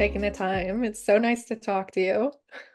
taking the time. It's so nice to talk to you.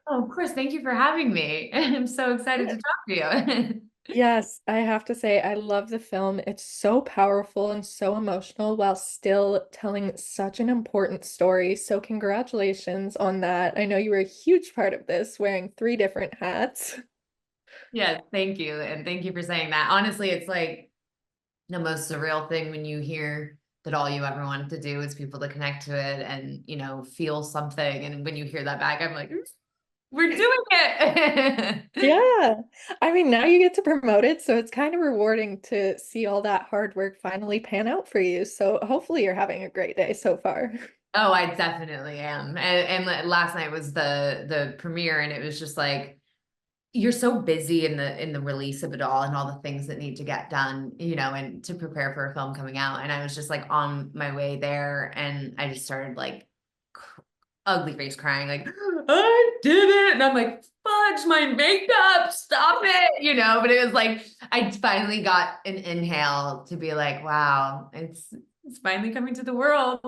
Oh, of course. Thank you for having me. I'm so excited to talk to you. Yes, I have to say, I love the film. It's so powerful and so emotional while still telling such an important story. So, congratulations on that. I know you were a huge part of this, wearing three different hats. Yes, thank you. And thank you for saying that. Honestly, it's like the most surreal thing when you hear that all you ever wanted to do is people to connect to it and, feel something. And when you hear that back, I'm like, we're doing it. Yeah. I mean, now you get to promote it, so it's kind of rewarding to see all that hard work finally pan out for you. So, hopefully, you're having a great day so far. Oh, I definitely am. And last night was the premiere, and it was just like, you're so busy in the release of it all and all the things that need to get done, and to prepare for a film coming out. And I was just like on my way there, and I just started like ugly face crying, like, I did it. And I'm like, fudge my makeup, stop it, but it was like I finally got an inhale to be like, wow, it's finally coming to the world.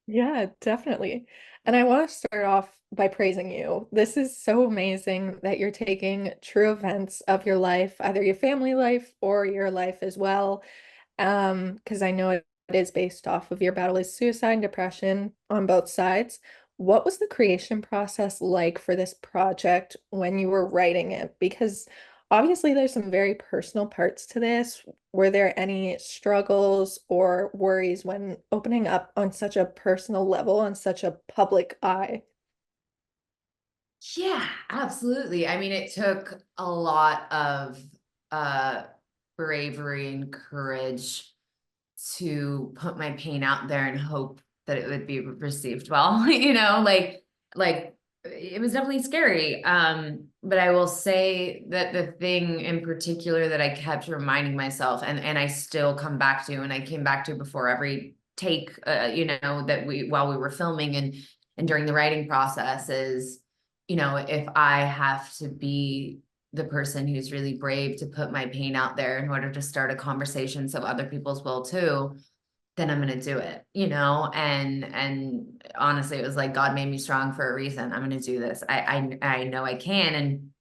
Yeah, definitely. And I want to start off by praising you. This is so amazing that you're taking true events of your life, either your family life or your life as well. Because I know it is based off of your battle with suicide and depression on both sides. What was the creation process like for this project when you were writing it? Because obviously there's some very personal parts to this. Were there any struggles or worries when opening up on such a personal level, on such a public eye? Yeah, absolutely. I mean, it took a lot of uh bravery and courage to put my pain out there and hope that it would be received well, like it was definitely scary. But I will say that the thing in particular that I kept reminding myself, and I still come back to, and I came back to before every take, that we while we were filming and during the writing process is, if I have to be the person who's really brave to put my pain out there in order to start a conversation so other people's will too, then I'm going to do it, and honestly, it was like God made me strong for a reason. I'm going to do this. I know I can.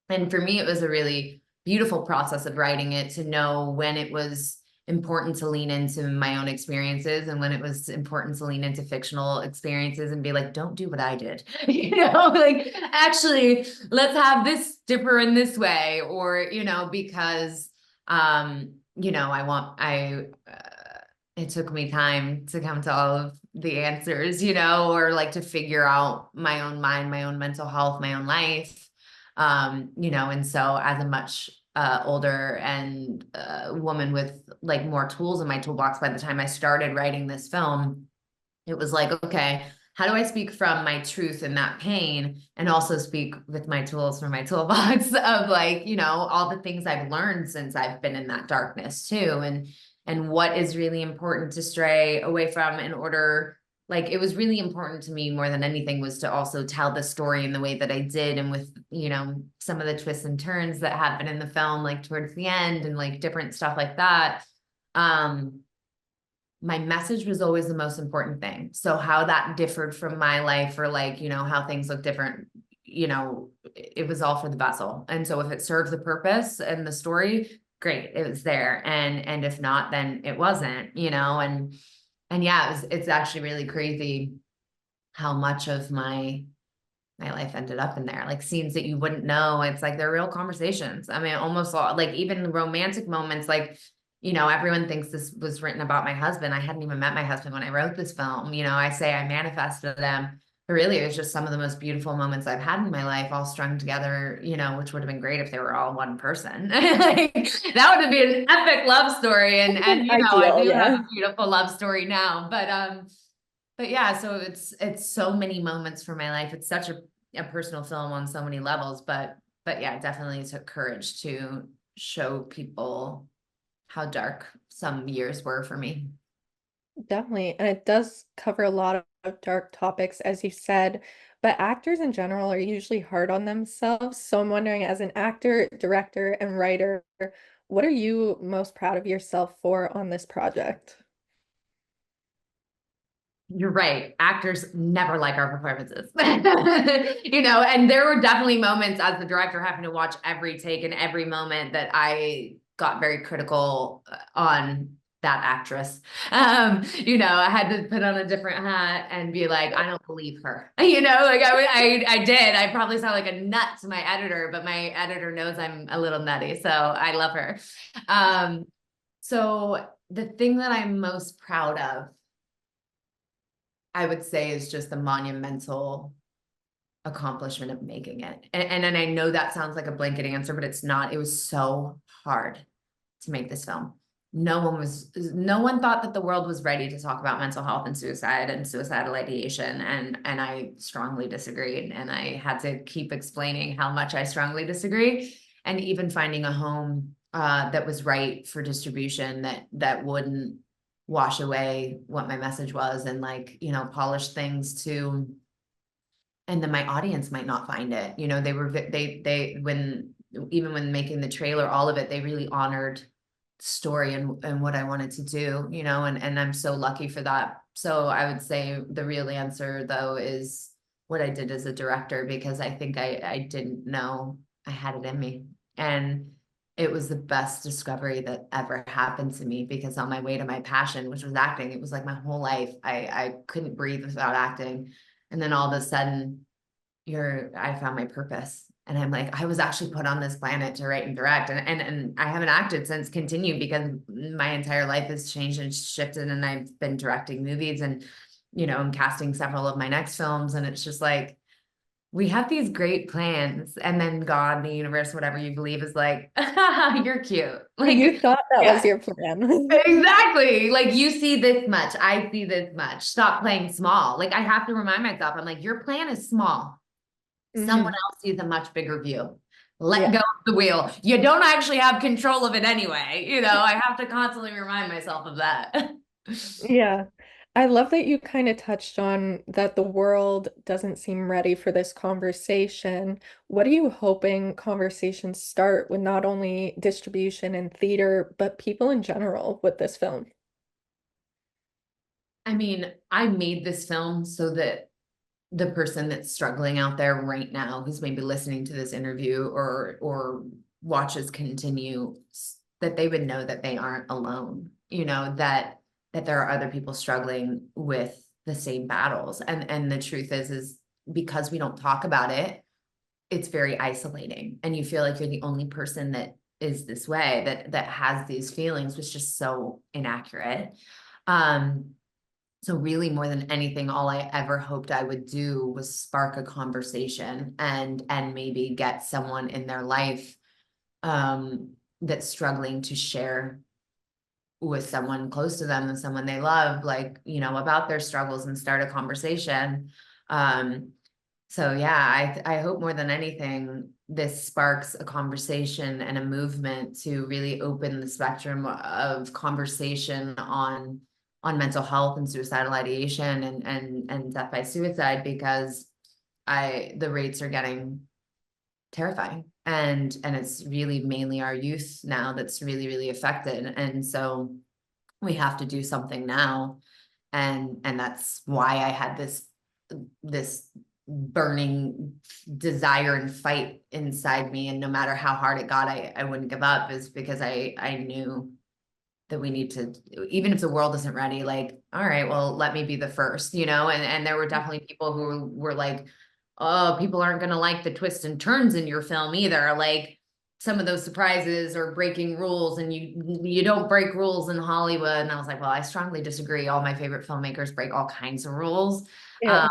And for me, it was a really beautiful process of writing it, to know when it was important to lean into my own experiences and when it was important to lean into fictional experiences and be like, don't do what I did, like, actually, let's have this differ in this way, or, because, it took me time to come to all of the answers, or like to figure out my own mind, my own mental health, my own life. And so as a much older and woman with like more tools in my toolbox, by the time I started writing this film, it was like, okay, how do I speak from my truth and that pain, and also speak with my tools from my toolbox of, like, all the things I've learned since I've been in that darkness too, and what is really important to stray away from in order. Like, it was really important to me more than anything was to also tell the story in the way that I did, and with, some of the twists and turns that happen in the film, like towards the end, and like different stuff like that. Um, my message was always the most important thing. So how that differed from my life, or like, how things look different, it was all for the vessel. And so if it served the purpose and the story, great, it was there. And if not, then it wasn't, and yeah, it's actually really crazy how much of my life ended up in there, like scenes that you wouldn't know. It's like they're real conversations. I mean, almost all, like even romantic moments, like, everyone thinks this was written about my husband. I hadn't even met my husband when I wrote this film. I say I manifested them, but really it was just some of the most beautiful moments I've had in my life all strung together, which would have been great if they were all one person. Like, that would have been an epic love story. And, Would have been I ideal, do have yeah. a beautiful love story now, but yeah, so it's so many moments for my life. It's such a personal film on so many levels, but yeah, it definitely took courage to show people how dark some years were for me. Definitely. And it does cover a lot of dark topics, as you said, but actors in general are usually hard on themselves. So I'm wondering, as an actor, director, and writer, what are you most proud of yourself for on this project? You're right. Actors never like our performances. And there were definitely moments as the director having to watch every take and every moment that I got very critical on that actress. I had to put on a different hat and be like, I don't believe her. Like I did. I probably sound like a nut to my editor, but my editor knows I'm a little nutty, so I love her. So the thing that I'm most proud of, I would say, is just the monumental accomplishment of making it. And I know that sounds like a blanket answer, but it's not. It was so hard to make this film. No one thought that the world was ready to talk about mental health and suicide and suicidal ideation. And I strongly disagreed. And I had to keep explaining how much I strongly disagree. And even finding a home that was right for distribution, that wouldn't wash away what my message was, and polish things to, and then my audience might not find it. When even when making the trailer, all of it, they really honored story and what I wanted to do, and I'm so lucky for that. So I would say the real answer, though, is what I did as a director, because I think I didn't know I had it in me. And it was the best discovery that ever happened to me, because on my way to my passion, which was acting, it was like my whole life, I couldn't breathe without acting. And then all of a sudden, I found my purpose. And I'm like, I was actually put on this planet to write and direct. And I haven't acted since, continued, because my entire life has changed and shifted. And I've been directing movies, and, I'm casting several of my next films. And it's just like, we have these great plans. And then God, the universe, whatever you believe, is like, you're cute. Like, You thought that was yeah, your plan. exactly. Like, you see this much, I see this much. Stop playing small. Like, I have to remind myself, I'm like, your plan is small. Someone Hmm. else sees a much bigger view. Let Yeah. go of the wheel. You don't actually have control of it anyway. I have to constantly remind myself of that. Yeah. I love that you kind of touched on that the world doesn't seem ready for this conversation. What are you hoping conversations start with, not only distribution and theater, but people in general with this film? I mean, I made this film so that the person that's struggling out there right now, who's maybe listening to this interview or watches continue, that they would know that they aren't alone, that there are other people struggling with the same battles. And the truth is because we don't talk about it, it's very isolating, and you feel like you're the only person that is this way, that has these feelings, which is just so inaccurate. um so really, more than anything, all I ever hoped I would do was spark a conversation, and maybe get someone in their life that's struggling to share with someone close to them and someone they love, about their struggles, and start a conversation. Um, so yeah, I hope more than anything, this sparks a conversation and a movement to really open the spectrum of conversation on mental health and suicidal ideation and death by suicide, because the rates are getting terrifying, and it's really mainly our youth now that's really, really affected. And so we have to do something now. And that's why I had this burning desire and fight inside me. And no matter how hard it got, I wouldn't give up, is because I knew that we need to, even if the world isn't ready, like, all right, well, let me be the first, and there were definitely people who were like, oh, people aren't going to like the twists and turns in your film either. Like, some of those surprises or breaking rules, and you don't break rules in Hollywood. And I was like, well, I strongly disagree. All my favorite filmmakers break all kinds of rules. Yeah. Um,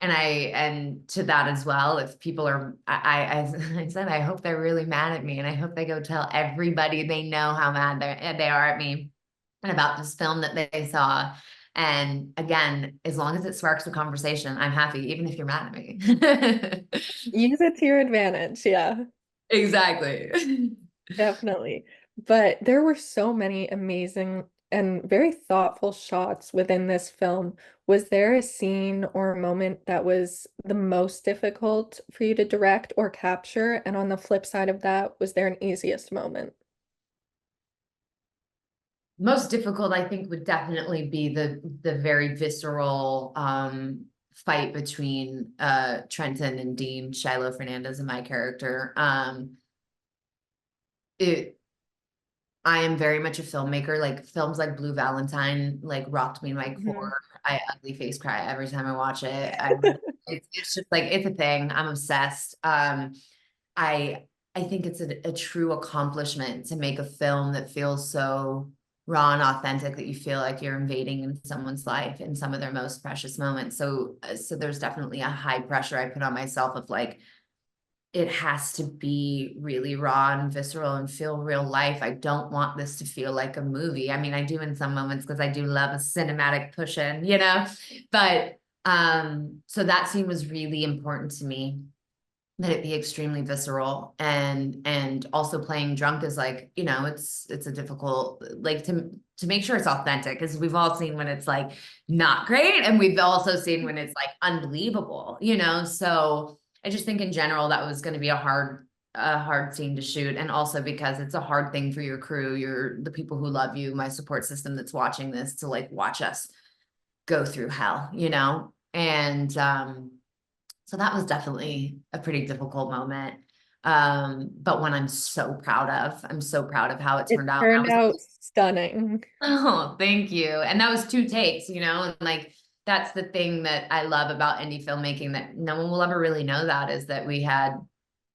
and to that as well, if people are, I said, I hope they're really mad at me, and I hope they go tell everybody they know how mad they are at me and about this film that they saw. And again, as long as it sparks a conversation, I'm happy, even if you're mad at me. Use it to your advantage. Yeah. Exactly. Definitely. But there were so many amazing and very thoughtful shots within this film. Was there a scene or a moment that was the most difficult for you to direct or capture? And on the flip side of that, was there an easiest moment? Most difficult, I think, would definitely be the very visceral fight between Trenton and Dean, Shiloh Fernandez and my character. It I am very much a filmmaker. Like films like Blue Valentine like rocked me in my Mhm. core. I ugly face cry every time I watch it. It's just like it's a thing. I'm obsessed. I I think it's a true accomplishment to make a film that feels so raw and authentic that you feel like you're invading in someone's life in some of their most precious moments. So there's definitely a high pressure I put on myself of like it has to be really raw and visceral and feel real life. I don't want this to feel like a movie. I mean, I do in some moments because I do love a cinematic push in, but so that scene was really important to me, that it be extremely visceral, and also playing drunk is like, it's a difficult, like to make sure it's authentic, because we've all seen when it's like not great, and we've also seen when it's like unbelievable, so I just think in general that was going to be a hard scene to shoot, and also because it's a hard thing for your crew, the people who love you, my support system that's watching this, to like watch us go through hell, and so that was definitely a pretty difficult moment. But one I'm so proud of. I'm so proud of how it It turned out. turned out stunning. Oh, thank you. And that was 2 takes, and like that's the thing that I love about indie filmmaking, that no one will ever really know, that is that we had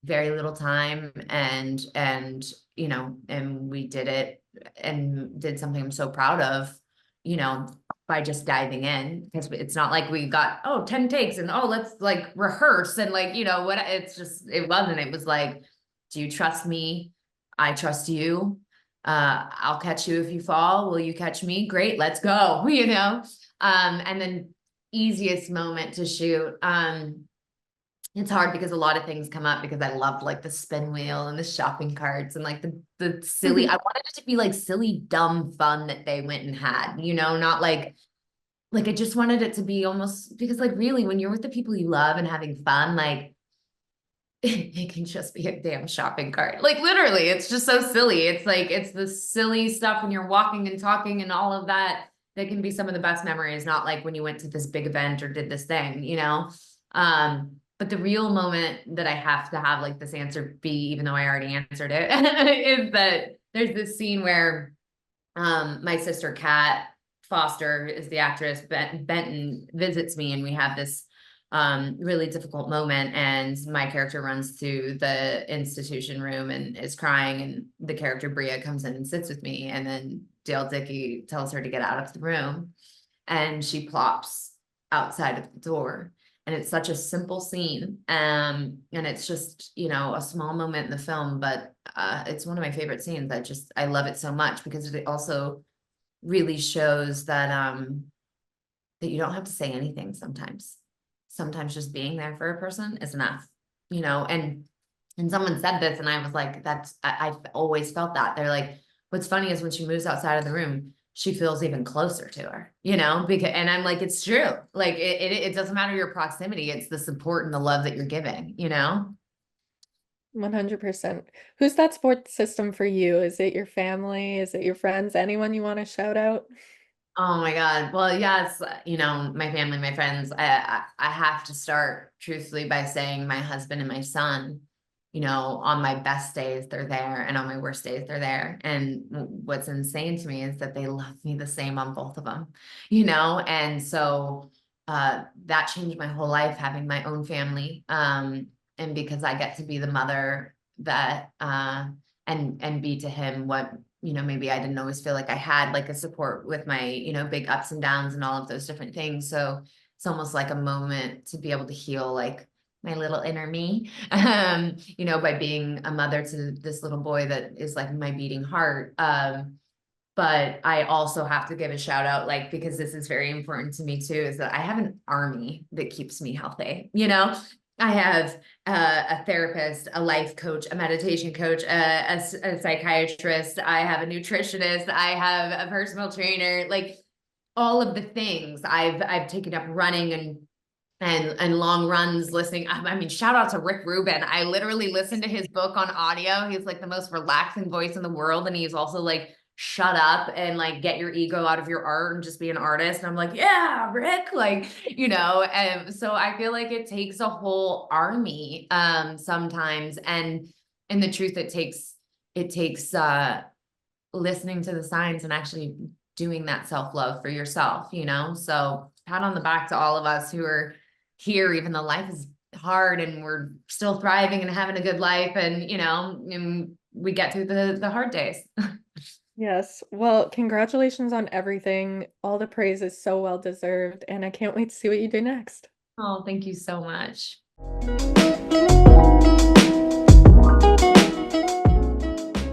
very little time, and we did it, and did something I'm so proud of, you know, by just diving in, because it's not like we got, 10 takes and let's like rehearse and like, what, it wasn't, it was like, do you trust me? I trust you. I'll catch you if you fall. Will you catch me? Great, let's go, and then easiest moment to shoot. It's hard because a lot of things come up, because I loved like the spin wheel and the shopping carts and like the silly, I wanted it to be like silly, dumb fun that they went and had, not like I just wanted it to be almost, because like really when you're with the people you love and having fun, like it can just be a damn shopping cart. Like literally, it's just so silly. It's like it's the silly stuff when you're walking and talking and all of that that can be some of the best memories, not like when you went to this big event or did this thing. But the real moment that I have to have like this answer be, even though I already answered it, is that there's this scene where my sister Kat Foster is the actress, Benton visits me, and we have this really difficult moment, and my character runs to the institution room and is crying, and the character Bria comes in and sits with me, and then Dale Dickey tells her to get out of the room, and she plops outside of the door. And it's such a simple scene, and it's just, a small moment in the film, but it's one of my favorite scenes. I love it so much, because it also really shows that you don't have to say anything sometimes. Sometimes just being there for a person is enough, and someone said this, and I was like, I've always felt that. They're like, what's funny is when she moves outside of the room, she feels even closer to her, because, and I'm like, it's true. Like it doesn't matter your proximity, it's the support and the love that you're giving. 100%. Who's that support system for you? Is it your family? Is it your friends? Anyone you want to shout out? Oh my God. Well, yes, my family, my friends, I have to start truthfully by saying my husband and my son, on my best days, they're there, and on my worst days, they're there. And what's insane to me is that they love me the same on both of them, and so that changed my whole life, having my own family. And because I get to be the mother that and be to him what, maybe I didn't always feel like I had, like a support with my, big ups and downs and all of those different things. So it's almost like a moment to be able to heal like my little inner me, by being a mother to this little boy that is like my beating heart. But I also have to give a shout out, like, because this is very important to me too, is that I have an army that keeps me healthy. I have a therapist, a life coach, a meditation coach, a psychiatrist. I have a nutritionist. I have a personal trainer, like all of the things. I've taken up running and long runs, listening. I mean, shout out to Rick Rubin. I literally listened to his book on audio. He's like the most relaxing voice in the world. And he's also like shut up and like get your ego out of your art and just be an artist. And I'm like, yeah, Rick, like, and so I feel like it takes a whole army sometimes. And the truth, it takes listening to the signs and actually doing that self-love for yourself, So pat on the back to all of us who are here, even though life is hard and we're still thriving and having a good life, and we get through the hard days. Yes. Well, congratulations on everything. All the praise is so well deserved, and I can't wait to see what you do next. Oh, thank you so much.